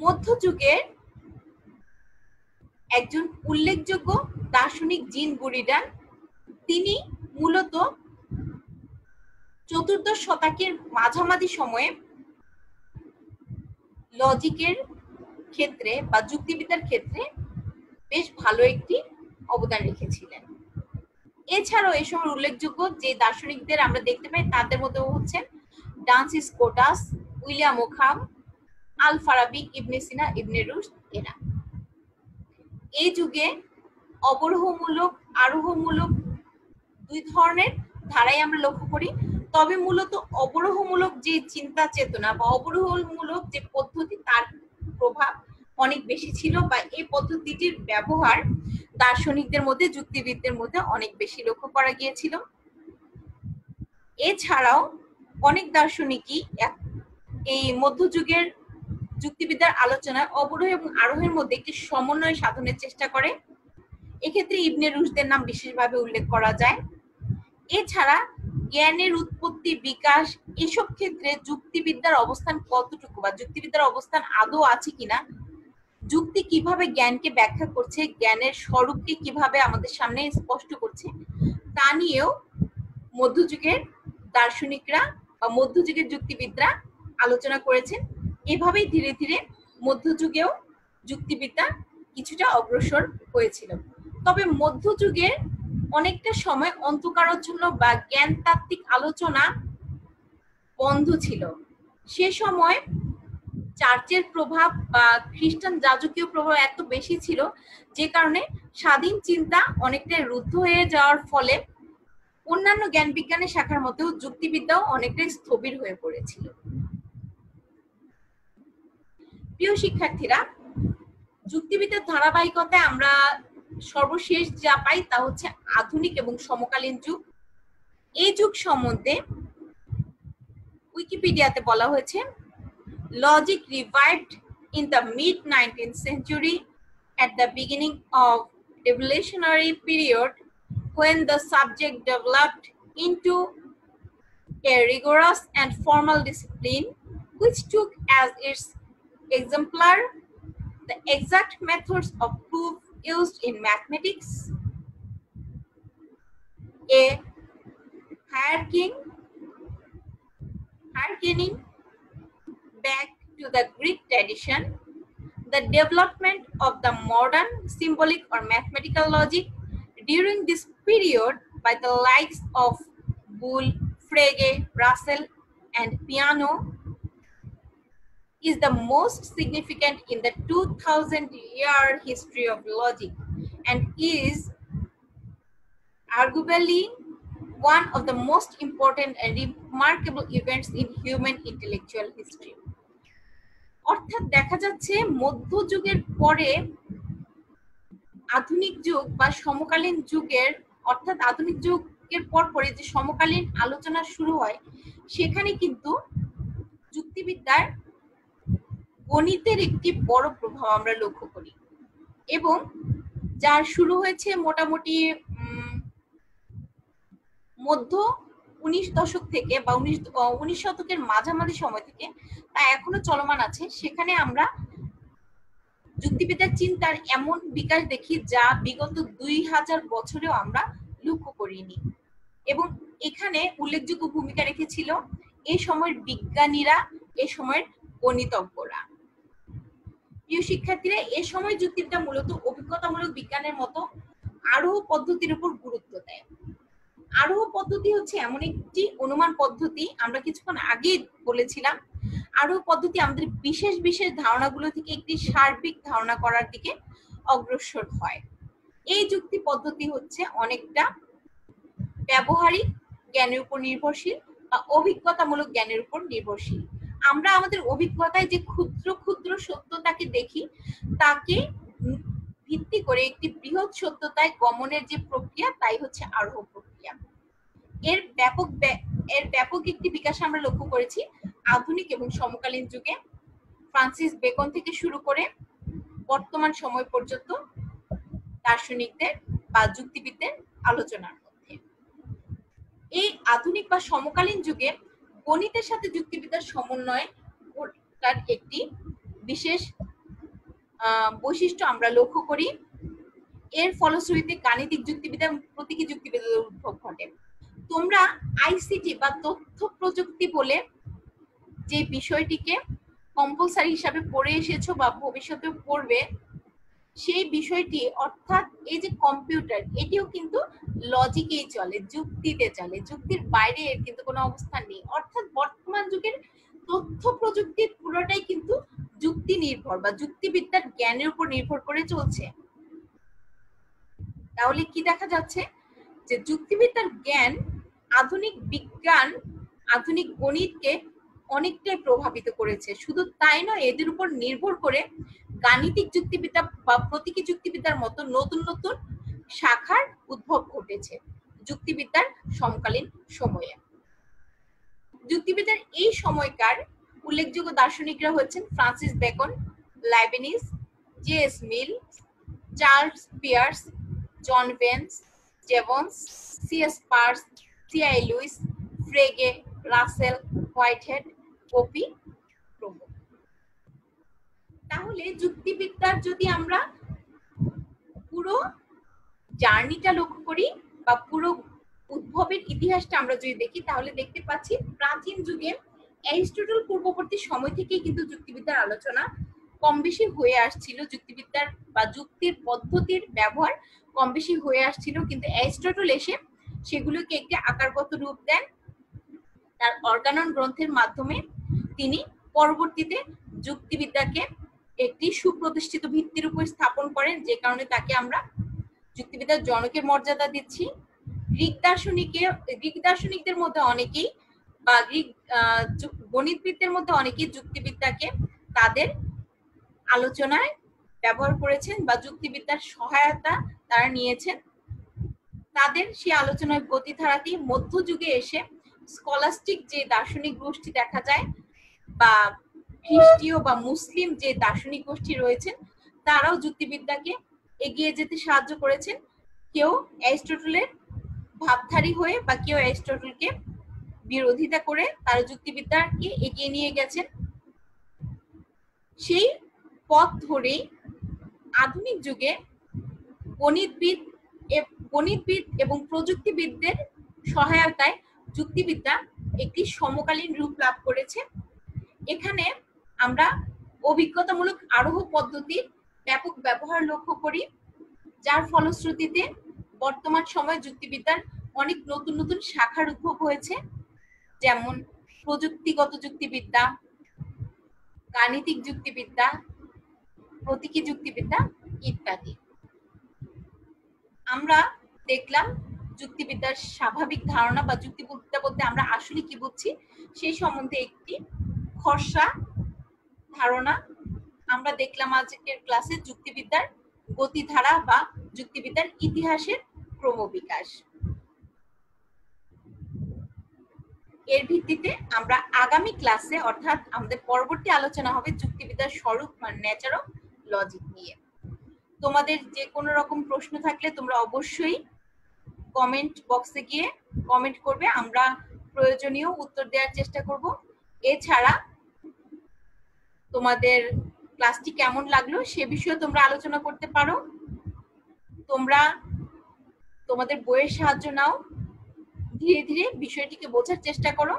S1: মধ্যযুগের একজন উল্লেখযোগ্য দার্শনিক জিন বুরিডান, তিনি মূলত চতুর্দশ শতকের মাঝামাঝি সময়ে লজিকের ক্ষেত্রে বা যুক্তিবিদ্যার ক্ষেত্রে বেশ ভালো একটি অবদান রেখেছিলেন। এছাড়াও এই সময় উল্লেখযোগ্য যে দার্শনিকদের আমরা দেখতে পাই তাদের মধ্যে হচ্ছে ডান্সিস কোটাস, উইলিয়াম ওখাম, আল ফারাবি, ইবনে সিনা, ইবনে রুশদ এরা। এই যুগে অবরোহমূলক আরোহমূলক দুই ধরনের ধারাই আমরা লক্ষ্য করি, তবে মূলত অবরোহমূলক যে চিন্তা চেতনা বা অবরোহমূলক যে পদ্ধতি তার প্রভাব অনেক বেশি ছিল, বা এই পদ্ধতিটির ব্যবহার দার্শনিকদের মধ্যে যুক্তিবিদদের মধ্যে অনেক বেশি লক্ষ্য করা গিয়েছিল। এছাড়াও অনেক দার্শনিকই এই মধ্যযুগের যুক্তিবিদ্যার আলোচনায় অবরোহ এবং আরোহের মধ্যে একটি সমন্বয় সাধনের চেষ্টা করে। এক্ষেত্রে ইবনে রুশদের নাম বিশেষভাবে উল্লেখ করা যায়। এছাড়া জ্ঞানের উৎপত্তি, বিকাশ এসব ক্ষেত্রে যুক্তিবিদ্যার অবস্থান কতটুকু বা যুক্তিবিদ্যার অবস্থান আদৌ আছে কিনা, যুক্তি কিভাবে জ্ঞানকে ব্যাখ্যা করছে, জ্ঞানের স্বরূপকে কিভাবে আমাদের সামনে স্পষ্ট করছে, তা নিয়েও মধ্যযুগের দার্শনিকরা বা মধ্যযুগের যুক্তিবিদরা আলোচনা করেছেন। এভাবেই ধীরে ধীরে মধ্যযুগেও যুক্তিবিদ্যা কিছুটা অগ্রসর হয়েছিল। তবে মধ্যযুগের অনেকটা সময় অন্ধকারাচ্ছন্ন বা জ্ঞানতাত্ত্বিক আলোচনা বন্ধ ছিল। সে সময় চার্চের প্রভাব বা খ্রিস্টান যাজকীয় প্রভাব এত বেশি ছিল যে কারণে স্বাধীন চিন্তা অনেকটাই রুদ্ধ হয়ে যাওয়ার ফলে অন্যান্য জ্ঞান বিজ্ঞানের শাখার মধ্যেও যুক্তিবিদ্যাও অনেকটাই স্থবির হয়ে পড়েছিল। প্রিয় শিক্ষার্থীরা, যুক্তিবিদ্যার ধারাবাহিকতায় আমরা সর্বশেষ যা পাই তা হচ্ছে আধুনিক এবং সমকালীন যুগ। এই যুগ সম্বন্ধে উইকিপিডিয়াতে বলা হয়েছে, logic revived in the mid-19th century at the beginning of revolutionary period when the subject developed into a rigorous and formal discipline which took as its exemplar the exact methods of proof used in mathematics, a hearkening back to the Greek tradition, the development of the modern symbolic or mathematical logic during this period by the likes of Boole, Frege, Russell, and Peano is the most significant in the 2000-year history of logic and is arguably one of the most important and remarkable events in human intellectual history. অর্থাৎ দেখা যাচ্ছে মধ্যযুগের পরে আধুনিক যুগ বা সমকালীন যুগের, অর্থাৎ আধুনিক যুগের পরে যে সমকালীন আলোচনা শুরু হয় সেখানে কিন্তু যুক্তিবিদ্যার গণিতের একটি বড় প্রভাব আমরা লক্ষ্য করি, এবং যার শুরু হয়েছে মোটামুটি মধ্য 19 দশক থেকে বা 19 শতকের মাঝামাঝি সময় থেকে তা এখনো চলমান আছে। সেখানে আমরা যুক্তিবিদ্যার চিন্তার এমন বিকাশ দেখি যা বিগত 2000 বছরেও আমরা লক্ষ্য করিনি, এবং এখানে উল্লেখযোগ্য ভূমিকা রেখেছিল এই সময়ের বিজ্ঞানীরা, এই সময়ের গণিতজ্ঞরা। প্রিয় শিক্ষার্থীরা, এ সময় যুক্তিবিদ্যা মূলত অভিজ্ঞতামূলক বিজ্ঞানের মতো আরোহ পদ্ধতির উপর গুরুত্ব দেয়। আরোহ পদ্ধতি হচ্ছে এমন একটি অনুমান পদ্ধতি, আমরা কিছুক্ষণ আগে বলেছিলাম আরোহ পদ্ধতি আমাদের বিশেষ বিশেষ ধারণাগুলো থেকে একটি সার্বিক ধারণা করার দিকে অগ্রসর হয়। এই যুক্তি পদ্ধতি হচ্ছে অনেকটা ব্যবহারিক জ্ঞানের উপর নির্ভরশীল বা অভিজ্ঞতামূলক জ্ঞানের উপর নির্ভরশীল। আমরা আমাদের অভিজ্ঞতায় যে ক্ষুদ্র ক্ষুদ্র সত্যতাকে দেখি তাকে ভিত্তি করে একটি বৃহৎ সত্যতায় গমনের যে প্রক্রিয়া তাই হচ্ছে আরোহ প্রক্রিয়া। এর ব্যাপক একটি বিকাশ আমরা লক্ষ্য করেছি আধুনিক এবং সমকালীন যুগে, ফ্রান্সিস বেকন থেকে শুরু করে বর্তমান সময় পর্যন্ত দার্শনিকদের বা যুক্তিবিদদের আলোচনার মধ্যে। এই আধুনিক বা সমকালীন যুগে গণিতের সাথে যুক্তিবিদ্যার সমন্বয় ঘটার একটি বিশেষ বৈশিষ্ট্য আমরা লক্ষ্য করি। এর ফলশ্রুতিতে গাণিতিক যুক্তিবিদ্যা এবং প্রতীকী যুক্তিবিদ্যার উদ্ভব ঘটে। তোমরা আইসিটি বা তথ্য প্রযুক্তি বলে যে বিষয়টিকে কম্পালসারি হিসাবে পড়ে এসেছো বা ভবিষ্যতেও পড়বে, সেই বিষয়টি, অর্থাৎ এই যে কম্পিউটার, এটিও কিন্তু লজিকেই চলে, যুক্তিতে চলে, যুক্তির বাইরে এর কিন্তু কোনো অবস্থান নেই। অর্থাৎ বর্তমান যুগের তথ্য প্রযুক্তির পুরোটাই কিন্তু যুক্তি নির্ভর বা যুক্তিবিদ্যার জ্ঞানের উপর নির্ভর করে চলছে। তাহলে কি দেখা যাচ্ছে যে যুক্তিবিদ্যার জ্ঞান আধুনিক বিজ্ঞান, আধুনিক গণিতকে অনেকটাই প্রভাবিত করেছে। শুধু তাই নয়, এদের উপর নির্ভর করে গাণিতিক যুক্তিবিদ্যা বা প্রতীকী যুক্তিবিদ্যার মতো নতুন নতুন শাখার উদ্ভব ঘটেছে যুক্তিবিদ্যার সমকালীন সময়ে। যুক্তিবিদ্যার এই সময়কার উল্লেখযোগ্য দার্শনিকরা হচ্ছেন Francis Bacon, Leibniz, J S. Mill, Charles Peirce, John Venn, Jevons, C S. Peirce, C I. Lewis, Frege, Russell, Whitehead, Popper প্রমুখ। তাহলে যুক্তিবিদ্যার যদি আমরা পুরো জার্নিটা লক্ষ্য করি বা পুরো উদ্ভবের ইতিহাসটা আমরা যদি দেখি, তাহলে দেখতে পাচ্ছি প্রাচীন যুগে অ্যারিস্টটল পূর্ববর্তী সময় থেকেই কিন্তু যুক্তিবিদ্যার আলোচনা কম বেশি হয়ে আসছিল। যুক্তিবিদ্যার বা যুক্তির পদ্ধতির ব্যবহার কম বেশি হয়ে আসছিল, কিন্তু অ্যারিস্টটল এসে সেগুলোকে একটি আকারগত রূপ দেন তার অর্গানন গ্রন্থের মাধ্যমে। তিনি পরবর্তীতে যুক্তিবিদ্যাকে একটি সুপ্রতিষ্ঠিত ভিত্তির উপর স্থাপন করেন, যে কারণে তাকে আমরা যুক্তিবিদ্যার জনকের মর্যাদা দিচ্ছি। গ্রিক দার্শনিকদের মধ্যে অনেকেই বা গ্রিক গণিতবিদদের মধ্যে অনেকেই যুক্তিবিদ্যাকে তাদের আলোচনায় ব্যবহার করেছেন বা যুক্তিবিদ্যার সহায়তা তারা নিয়েছেন। তাদের সেই আলোচনার গতিধারাটি মধ্যযুগে এসে স্কলাস্টিক যে দার্শনিক গোষ্ঠী দেখা যায় বা খ্রিস্টীয় বা মুসলিম যে দার্শনিক গোষ্ঠী রয়েছেন, তারাও যুক্তিবিদ্যাকে এগিয়ে যেতে সাহায্য করেছেন। কেউ অ্যারিস্টটলের ভাবধারী হয়ে বা কেউ অ্যারিস্টটলকে বিরোধিতা করে তারা যুক্তিবিদ্যাকে এগিয়ে নিয়ে গেছেন। সেই পথ ধরেই আধুনিক যুগে গণিতবিদ এবং প্রযুক্তিবিদদের সহায়তায় যুক্তিবিদ্যা একটি সমকালীন রূপ লাভ করেছে। এখানে আমরা অভিজ্ঞতামূলক আরোহ পদ্ধতির ব্যাপক ব্যবহার লক্ষ্য করি, যার ফলশ্রুতিতে বর্তমান সময়ে যুক্তিবিদ্যার অনেক নতুন নতুন শাখার উদ্ভব হয়েছে, যেমন প্রযুক্তিগত যুক্তিবিদ্যা, গাণিতিক যুক্তিবিদ্যা, প্রতীকী যুক্তিবিদ্যা ইত্যাদি। আমরা দেখলাম যুক্তিবিদ্যার স্বাভাবিক ধারণা বা যুক্তিবিদ্যা বলতে আমরা আসলে কি বুঝছি সেই সম্বন্ধে একটি খসড়া ধারণা। আমরা দেখলাম আজকের ক্লাসে যুক্তিবিদ্যার গতিধারা বা যুক্তিবিদ্যার ইতিহাসের ক্রমবিকাশ। এর ভিত্তিতে আমরা আগামী ক্লাসে, অর্থাৎ আমাদের পরবর্তী আলোচনা হবে যুক্তিবিদ্যার স্বরূপ বা নেচার অফ লজিক নিয়ে। তোমাদের যে কোনো রকম প্রশ্ন থাকলে তোমরা অবশ্যই কমেন্ট বক্সে গিয়ে কমেন্ট করবে, আমরা প্রয়োজনীয় উত্তর দেওয়ার চেষ্টা করব। এছাড়া তোমাদের ক্লাসটি কেমন লাগলো সে বিষয়ে তোমরা আলোচনা করতে পারো। তোমরা তোমাদের বইয়ের সাহায্য নাও, ধীরে ধীরে বিষয়টিকে বোঝার চেষ্টা করো।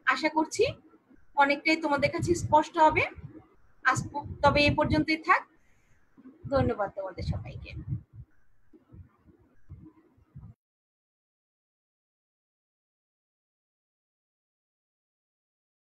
S1: আশা করছি অনেকটাই তোমাদের কাছে স্পষ্ট হবে। তবে এ পর্যন্তই থাক। ধন্যবাদ তোমাদের সবাইকে।